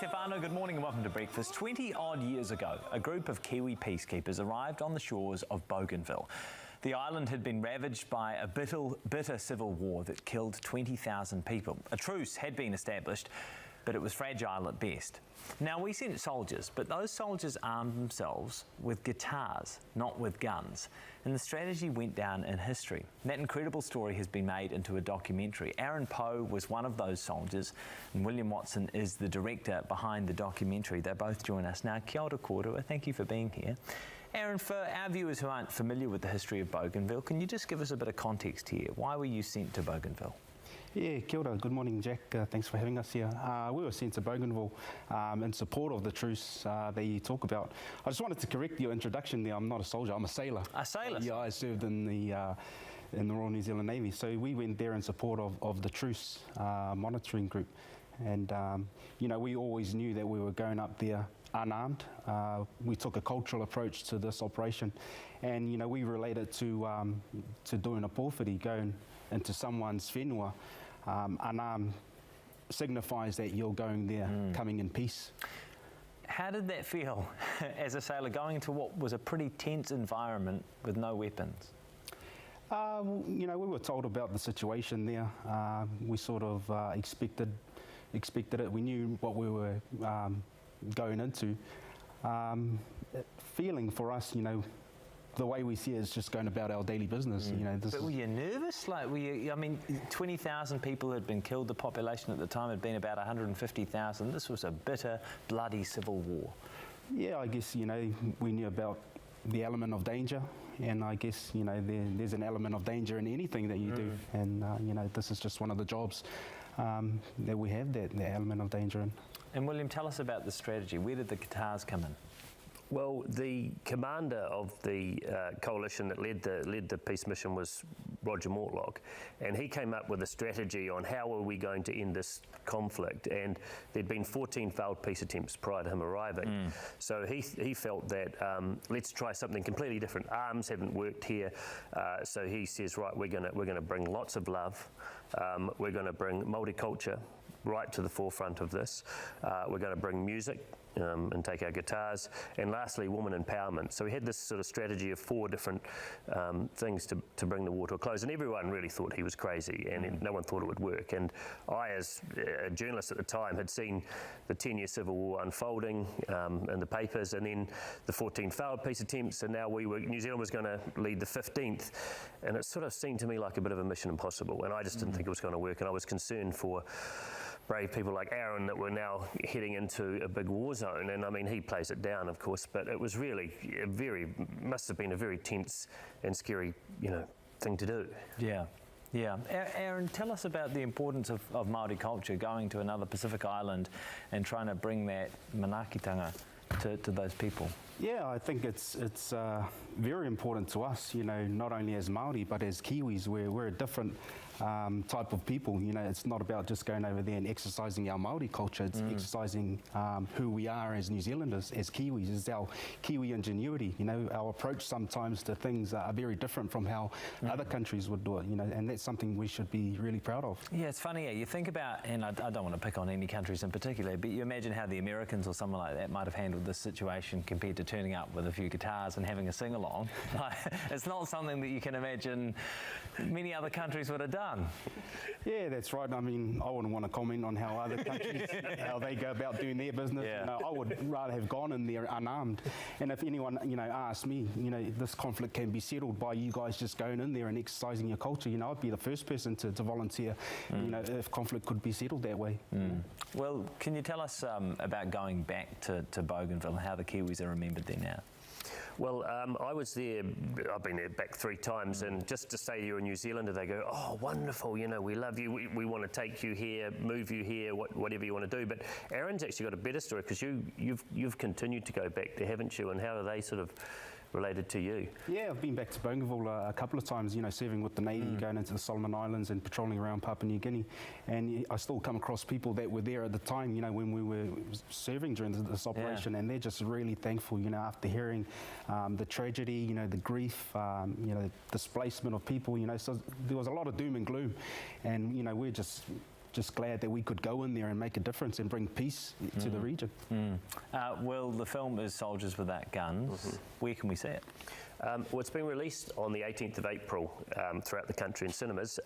Stefano, good morning and welcome to Breakfast. 20-odd years ago, a group of Kiwi peacekeepers arrived on the shores of Bougainville. The island had been ravaged by a bitter civil war that killed 20,000 people. A truce had been established, but it was fragile at best. Now, we sent soldiers, but those soldiers armed themselves with guitars, not with guns. And the strategy went down in history. That incredible story has been made into a documentary. Aaron Poe was one of those soldiers, and William Watson is the director behind the documentary. They both join us now. Kia ora kōrua, thank you for being here. Aaron, for our viewers who aren't familiar with the history of Bougainville, can you just give us a bit of context here? Why were you sent to Bougainville? Yeah, kia ora. Good morning, Jack. Thanks for having us here. We were sent to Bougainville in support of the truce that you talk about. I just wanted to correct your introduction there. I'm not a soldier, I'm a sailor. A sailor? Yeah, I served in the Royal New Zealand Navy. So we went there in support of the truce monitoring group. And, you know, we always knew that we were going up there unarmed. We took a cultural approach to this operation. And, you know, we related to doing a pōwhiri, going into someone's whenua. Unarmed signifies that you're going there, coming in peace. How did that feel as a sailor, going to what was a pretty tense environment with no weapons? You know, we were told about the situation there. We sort of expected it. We knew what we were going into. Feeling for us, you know, the way we see it is just going about our daily business. You know, but were you nervous? Like, were you, I mean, 20,000 people had been killed. The population at the time had been about 150,000. This was a bitter, bloody civil war. Yeah, I guess, you know, we knew about the element of danger, and I guess, you know, there's an element of danger in anything that you do, and you know, this is just one of the jobs that we have, the element of danger in. And William, tell us about the strategy. Where did the guitars come in? Well, the commander of the coalition that led the peace mission was Roger Mortlock, and he came up with a strategy on how were we going to end this conflict. And there'd been 14 failed peace attempts prior to him arriving, so he felt that let's try something completely different. Arms haven't worked here, so he says, right, we're going to bring lots of love. We're going to bring multicultural right to the forefront of this. We're going to bring music and take our guitars, and lastly, woman empowerment. So we had this sort of strategy of 4 different things to bring the war to a close, and everyone really thought he was crazy, and no one thought it would work. And I, as a journalist at the time, had seen the 10-year civil war unfolding in the papers, and then the 14 failed peace attempts, and now New Zealand was going to lead the 15th, and it sort of seemed to me like a bit of a mission impossible, and I just didn't think it was going to work, and I was concerned for brave people like Aaron that were now heading into a big war zone. And I mean, he plays it down, of course, but it was really must have been a very tense and scary, you know, thing to do. Yeah. Yeah. Aaron, tell us about the importance of Māori culture, going to another Pacific island and trying to bring that manaakitanga to those people. Yeah, I think it's very important to us, you know, not only as Māori, but as Kiwis. We're a different type of people. You know, it's not about just going over there and exercising our Māori culture. It's exercising who we are as New Zealanders, as Kiwis. It's our Kiwi ingenuity. You know, our approach sometimes to things are very different from how other countries would do it, you know, and that's something we should be really proud of. Yeah, it's funny, you think about, and I don't want to pick on any countries in particular, but you imagine how the Americans or someone like that might have handled this situation compared to turning up with a few guitars and having a sing-along. It's not something that you can imagine many other countries would have done. Yeah, that's right. I mean, I wouldn't want to comment on how other countries, how they go about doing their business. Yeah. You know, I would rather have gone in there unarmed. And if anyone, you know, asked me, you know, this conflict can be settled by you guys just going in there and exercising your culture, you know, I'd be the first person to volunteer, you know, if conflict could be settled that way. Well, can you tell us about going back to Bougainville and how the Kiwis are remembered there now? Well, I was there, I've been there back 3 times, and just to say you're a New Zealander, they go, oh, wonderful, you know, we love you, we want to take you here, move you here, whatever you want to do. But Aaron's actually got a better story, because you've continued to go back there, haven't you? And how are they sort of related to you? Yeah, I've been back to Bougainville a couple of times, you know, serving with the Navy, going into the Solomon Islands and patrolling around Papua New Guinea. And I still come across people that were there at the time, you know, when we were serving during this operation, and they're just really thankful, you know, after hearing the tragedy, you know, the grief, you know, the displacement of people, you know, so there was a lot of doom and gloom. And, you know, we're just just glad that we could go in there and make a difference and bring peace to the region. Well, the film is Soldiers Without Guns. Where can we see it? Well, it's been released on the 18th of April throughout the country in cinemas.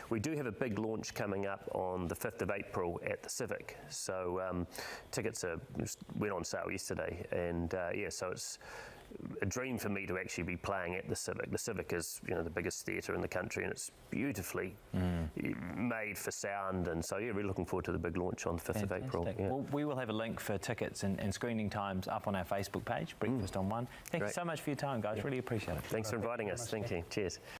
We do have a big launch coming up on the 5th of April at the Civic. So tickets went on sale yesterday, and so it's a dream for me to actually be playing at the Civic. The Civic is, the biggest theatre in the country, and it's beautifully made for sound. And so, really looking forward to the big launch on the 5th of April. Yeah. Well, we will have a link for tickets and screening times up on our Facebook page, Breakfast on One. Thank you so much for your time, guys. Really appreciate it. Thanks for inviting us. Thank you. Cheers.